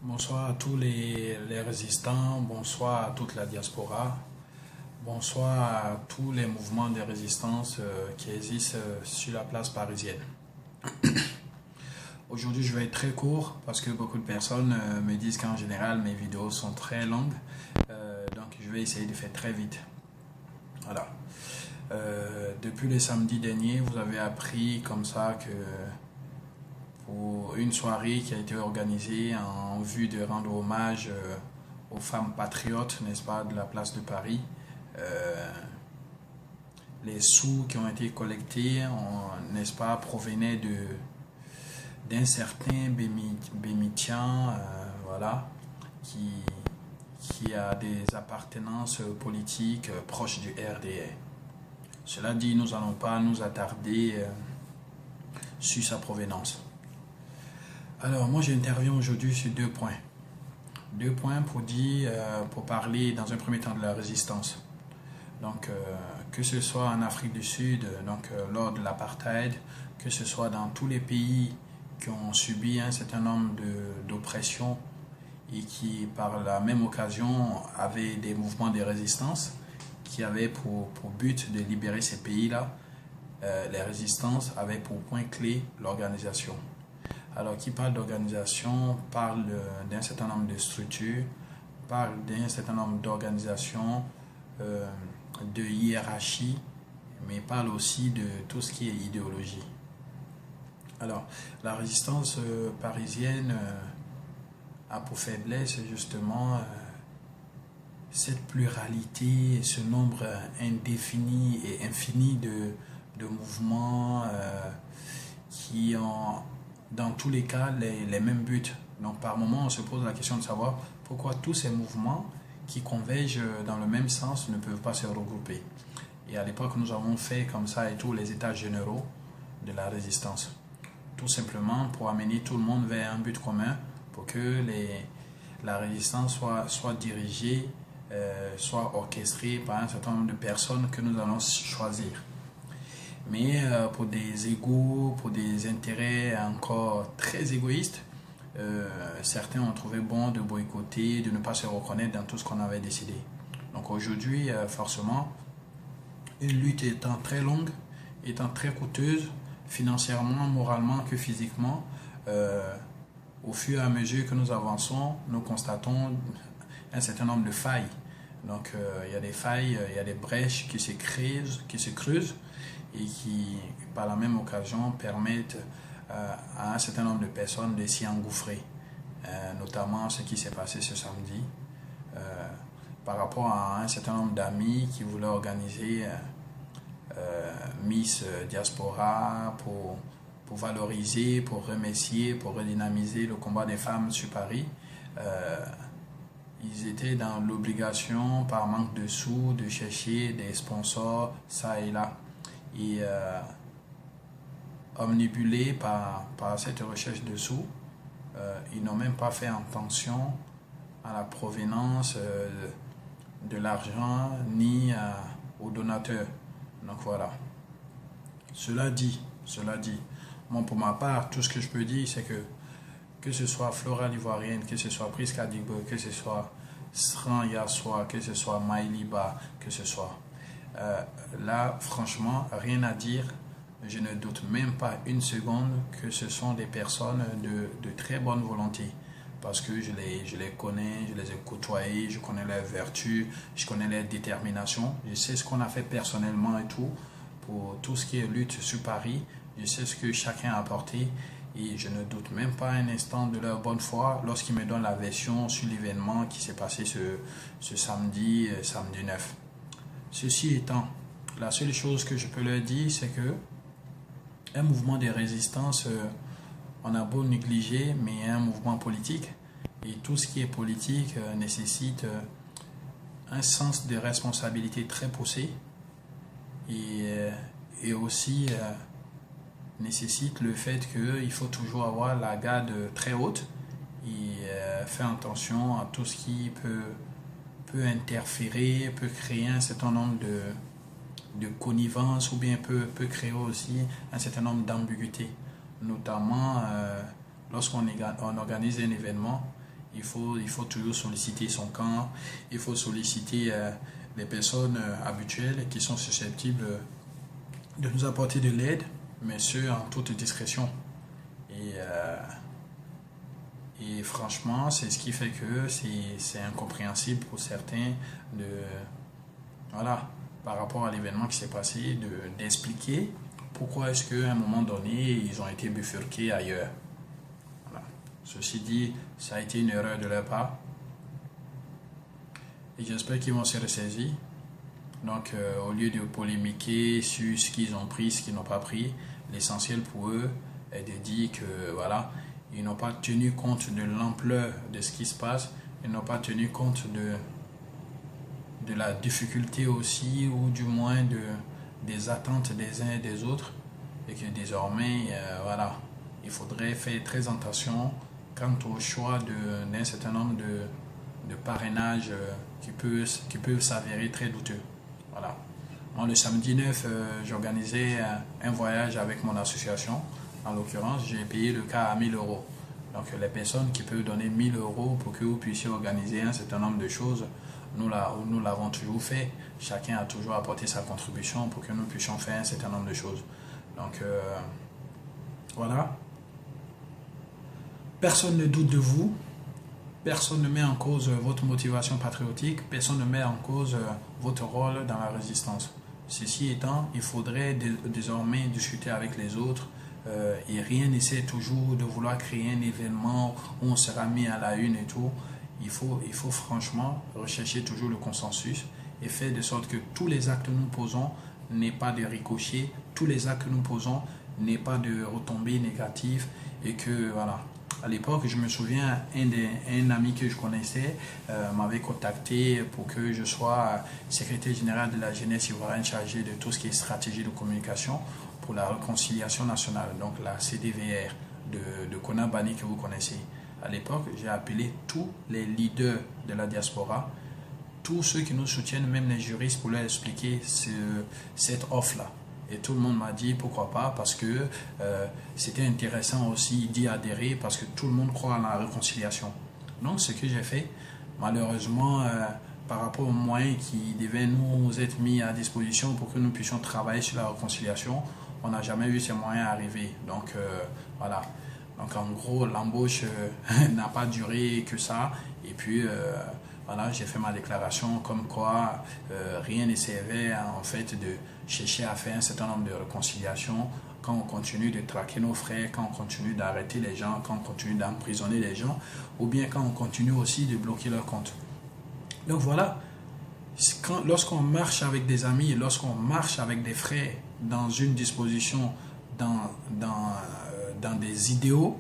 Bonsoir à tous les résistants, bonsoir à toute la diaspora, bonsoir à tous les mouvements de résistance qui existent sur la place parisienne. Aujourd'hui, je vais être très court parce que beaucoup de personnes me disent qu'en général, mes vidéos sont très longues. Donc, je vais essayer de faire très vite. Voilà. Depuis le samedi dernier, vous avez appris comme ça que pour une soirée qui a été organisée en vue de rendre hommage aux femmes patriotes, n'est-ce pas, de la place de Paris. Les sous qui ont été collectés, n'est-ce pas, provenaient d'un certain Bémitian, voilà, qui a des appartenances politiques proches du RDR. Cela dit, nous n'allons pas nous attarder sur sa provenance. Alors, moi, j'interviens aujourd'hui sur deux points. Deux points pour parler dans un premier temps de la résistance. Donc, que ce soit en Afrique du Sud, lors de l'apartheid, que ce soit dans tous les pays qui ont subi un certain nombre d'oppressions et qui, par la même occasion, avaient des mouvements de résistance qui avaient pour but de libérer ces pays-là. Les résistances avaient pour point clé l'organisation. Alors, qui parle d'organisation parle d'un certain nombre de structures, parle d'un certain nombre d'organisations, de hiérarchie, mais parle aussi de tout ce qui est idéologie. Alors, la résistance parisienne a pour faiblesse justement cette pluralité, ce nombre indéfini et infini de mouvements qui ont dans tous les cas les mêmes buts. Donc par moment on se pose la question de savoir pourquoi tous ces mouvements qui convergent dans le même sens ne peuvent pas se regrouper. Et à l'époque nous avons fait comme ça et tous les états généraux de la résistance. Tout simplement pour amener tout le monde vers un but commun pour que la résistance soit dirigée, soit orchestrée par un certain nombre de personnes que nous allons choisir. Mais pour des égos, pour des intérêts encore très égoïstes, certains ont trouvé bon de boycotter, de ne pas se reconnaître dans tout ce qu'on avait décidé. Donc aujourd'hui, forcément, une lutte étant très longue, étant très coûteuse, financièrement, moralement que physiquement, au fur et à mesure que nous avançons, nous constatons un certain nombre de failles. Donc il y a des failles, il y a des brèches qui se creusent et qui, par la même occasion, permettent à un certain nombre de personnes de s'y engouffrer. Notamment ce qui s'est passé ce samedi, par rapport à un certain nombre d'amis qui voulaient organiser Miss Diaspora pour valoriser, pour remercier, pour redynamiser le combat des femmes sur Paris. Ils étaient dans l'obligation, par manque de sous, de chercher des sponsors, ça et là. Et omnibulés par cette recherche de sous, ils n'ont même pas fait attention à la provenance de l'argent ni aux donateurs. Donc voilà. Cela dit, moi pour ma part, tout ce que je peux dire, c'est que ce soit Flora l'Ivoirienne, que ce soit Priska Digbo, que ce soit Sran Yassoua, que ce soit Maïliba, que ce soit... là, franchement, rien à dire. Je ne doute même pas une seconde que ce sont des personnes de très bonne volonté. Parce que je les connais, je les ai côtoyés, je connais leurs vertus, je connais leur détermination. Je sais ce qu'on a fait personnellement et tout, pour tout ce qui est lutte sur Paris. Je sais ce que chacun a apporté. Et je ne doute même pas un instant de leur bonne foi lorsqu'ils me donnent la version sur l'événement qui s'est passé ce samedi 9. Ceci étant, la seule chose que je peux leur dire, c'est que un mouvement de résistance, on a beau négliger, mais un mouvement politique. Et tout ce qui est politique nécessite un sens de responsabilité très poussé et aussi nécessite le fait qu'il faut toujours avoir la garde très haute et faire attention à tout ce qui peut interférer, peut créer un certain nombre de connivence ou bien peut créer aussi un certain nombre d'ambiguïtés. Notamment lorsqu'on organise un événement Il faut toujours solliciter son camp, il faut solliciter les personnes habituelles qui sont susceptibles de nous apporter de l'aide, mais ce, en toute discrétion. Et franchement, c'est ce qui fait que c'est incompréhensible pour certains de, voilà, par rapport à l'événement qui s'est passé, d'expliquer pourquoi est-ce qu'à un moment donné, ils ont été bifurqués ailleurs. Voilà. Ceci dit, ça a été une erreur de leur part. Et j'espère qu'ils vont se ressaisir. Donc, au lieu de polémiquer sur ce qu'ils ont pris, ce qu'ils n'ont pas pris, l'essentiel pour eux est de dire que, voilà, ils n'ont pas tenu compte de l'ampleur de ce qui se passe, ils n'ont pas tenu compte de la difficulté aussi, ou du moins des attentes des uns et des autres, et que désormais, voilà, il faudrait faire très attention quant au choix d'un certain nombre de parrainages qui peuvent s'avérer très douteux. Voilà. Moi, le samedi 9, j'organisais un voyage avec mon association. En l'occurrence, j'ai payé le cas à 1 000 €. Donc, les personnes qui peuvent donner 1 000 € pour que vous puissiez organiser un certain nombre de choses, nous l'avons toujours fait. Chacun a toujours apporté sa contribution pour que nous puissions faire un certain nombre de choses. Donc, voilà. Personne ne doute de vous. Personne ne met en cause votre motivation patriotique. Personne ne met en cause votre rôle dans la résistance. Ceci étant, il faudrait désormais discuter avec les autres. Et rien n'essaie toujours de vouloir créer un événement où on sera mis à la une et tout. Il faut franchement rechercher toujours le consensus et faire de sorte que tous les actes que nous posons n'aient pas de ricochet, tous les actes que nous posons n'aient pas de retombées négatives, et que voilà. À l'époque, je me souviens, un ami que je connaissais m'avait contacté pour que je sois secrétaire général de la jeunesse ivoirienne chargé de tout ce qui est stratégie de communication pour la réconciliation nationale, donc la CDVR de Kona Bani que vous connaissez. À l'époque, j'ai appelé tous les leaders de la diaspora, tous ceux qui nous soutiennent, même les juristes, pour leur expliquer cette offre-là. Et tout le monde m'a dit pourquoi pas, parce que c'était intéressant aussi d'y adhérer, parce que tout le monde croit à la réconciliation. Donc ce que j'ai fait, malheureusement, par rapport aux moyens qui devaient nous être mis à disposition pour que nous puissions travailler sur la réconciliation, on n'a jamais vu ces moyens arriver. Donc voilà. Donc en gros, l'embauche n'a pas duré que ça. Et puis voilà, j'ai fait ma déclaration comme quoi rien ne servait en fait de chercher à faire un certain nombre de réconciliations quand on continue de traquer nos frères, quand on continue d'arrêter les gens, quand on continue d'emprisonner les gens, ou bien quand on continue aussi de bloquer leurs comptes. Donc voilà, lorsqu'on marche avec des amis, lorsqu'on marche avec des frères dans une disposition, dans des idéaux,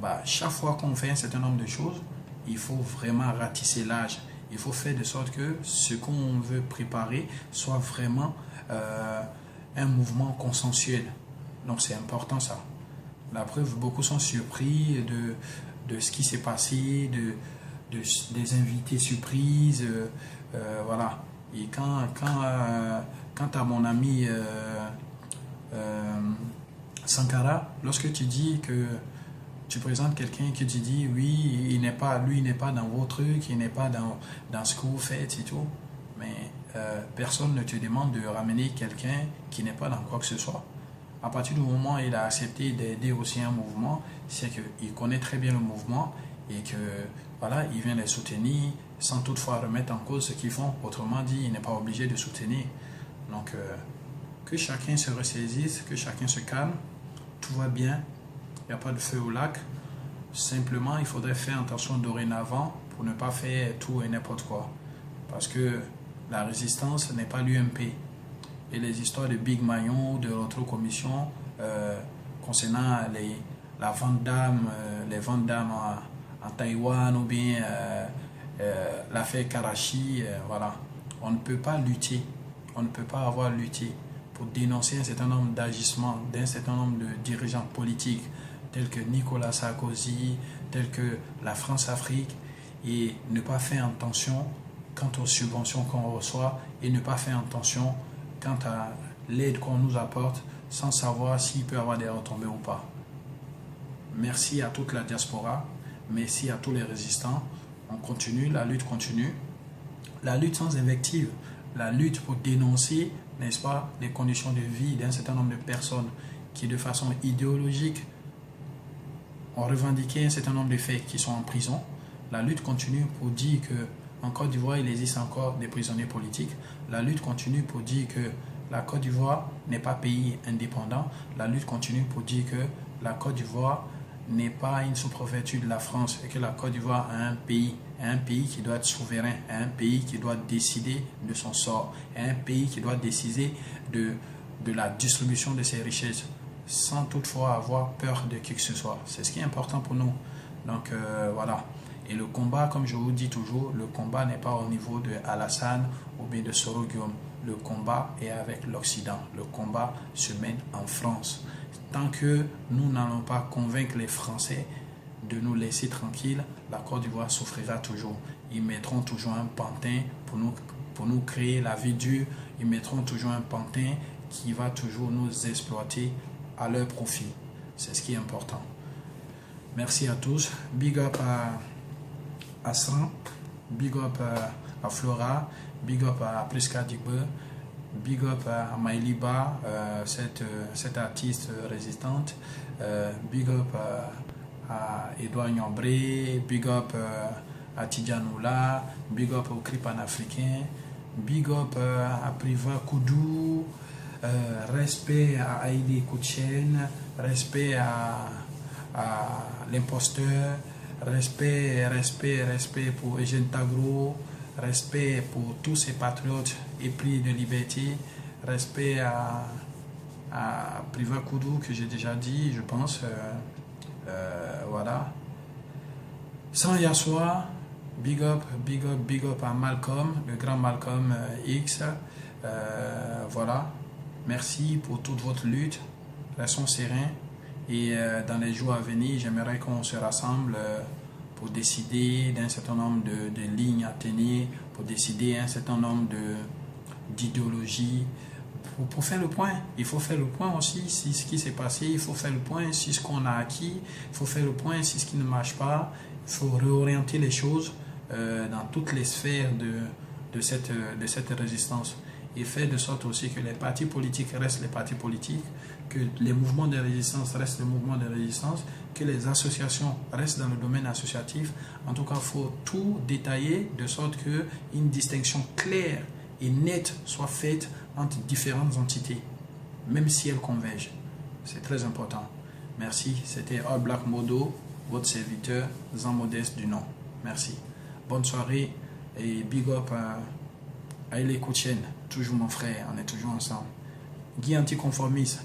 bah, chaque fois qu'on fait un certain nombre de choses, il faut vraiment ratisser l'âge. Il faut faire de sorte que ce qu'on veut préparer soit vraiment un mouvement consensuel. Donc c'est important ça. La preuve, beaucoup sont surpris de ce qui s'est passé, des invités surprises. Voilà. Et quant à mon ami Sankara, lorsque tu dis que tu présentes quelqu'un que tu dis oui, lui il n'est pas dans vos trucs, il n'est pas dans ce que vous faites et tout, mais personne ne te demande de ramener quelqu'un qui n'est pas dans quoi que ce soit. À partir du moment où il a accepté d'aider aussi un mouvement, c'est qu'il connaît très bien le mouvement et que voilà, il vient les soutenir sans toutefois remettre en cause ce qu'ils font. Autrement dit, il n'est pas obligé de soutenir. Donc que chacun se ressaisisse, que chacun se calme, tout va bien. Il n'y a pas de feu au lac. Simplement, il faudrait faire attention dorénavant pour ne pas faire tout et n'importe quoi. Parce que la résistance n'est pas l'UMP. Et les histoires de Big Mayon ou de l'autre commission concernant la vente d'armes, les ventes d'armes en Taïwan ou bien l'affaire Karachi, voilà. On ne peut pas lutter. On ne peut pas avoir lutté pour dénoncer un certain nombre d'agissements d'un certain nombre de dirigeants politiques tels que Nicolas Sarkozy, tels que la France-Afrique, et ne pas faire attention quant aux subventions qu'on reçoit et ne pas faire attention quant à l'aide qu'on nous apporte sans savoir s'il peut y avoir des retombées ou pas. Merci à toute la diaspora, Merci à tous les résistants. On continue, la lutte continue. La lutte sans invective, la lutte pour dénoncer, n'est-ce pas, les conditions de vie d'un certain nombre de personnes qui, de façon idéologique, ont revendiqué un certain nombre de faits qui sont en prison. La lutte continue pour dire qu'en Côte d'Ivoire, il existe encore des prisonniers politiques. La lutte continue pour dire que la Côte d'Ivoire n'est pas pays indépendant. La lutte continue pour dire que la Côte d'Ivoire n'est pas une sous-préfecture de la France et que la Côte d'Ivoire est un pays qui doit être souverain, est un pays qui doit décider de son sort, est un pays qui doit décider de la distribution de ses richesses sans toutefois avoir peur de qui que ce soit. C'est ce qui est important pour nous. Donc voilà. Et le combat, comme je vous dis toujours, le combat n'est pas au niveau de Alassane ou bien de Soro Guillaume. Le combat est avec l'Occident. Le combat se mène en France. Tant que nous n'allons pas convaincre les Français de nous laisser tranquilles, la Côte d'Ivoire souffrira toujours. Ils mettront toujours un pantin pour nous créer la vie dure. Ils mettront toujours un pantin qui va toujours nous exploiter à leur profit. C'est ce qui est important. Merci à tous. Big up à Asran, big up à Flora, big up à Priska Digbe, big up à Maïliba, cette artiste résistante, big up à Edouard Nyambré, big up à Tidjanoula, big up au CRI panafricain, big up à Priva Koudou, respect à Aïdé Koutchen, respect à l'imposteur, respect pour Eugène Tagro, respect pour tous ces patriotes épris de liberté, respect à Priva Koudou que j'ai déjà dit, je pense, voilà. Sans Yassoua, big up à Malcolm, le grand Malcolm X, voilà. Merci pour toute votre lutte, restons sereins. Et dans les jours à venir, j'aimerais qu'on se rassemble pour décider d'un certain nombre de lignes à tenir, pour décider un certain nombre d'idéologies, pour faire le point. Il faut faire le point aussi sur ce qui s'est passé, il faut faire le point sur ce qu'on a acquis, il faut faire le point sur ce qui ne marche pas, il faut réorienter les choses dans toutes les sphères de cette résistance. Et faire de sorte aussi que les partis politiques restent les partis politiques, que les mouvements de résistance restent les mouvements de résistance, que les associations restent dans le domaine associatif. En tout cas, il faut tout détailler de sorte qu'une distinction claire et nette soit faite entre différentes entités, même si elles convergent. C'est très important. Merci. C'était All Black Modo, votre serviteur, Jean Modeste du nom. Merci. Bonne soirée et big up à Aïlé Koutchen. Toujours mon frère, on est toujours ensemble. Guy anticonformiste,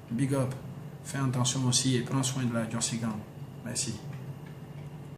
big up. Fais attention aussi et prends soin de la Josigan. Merci.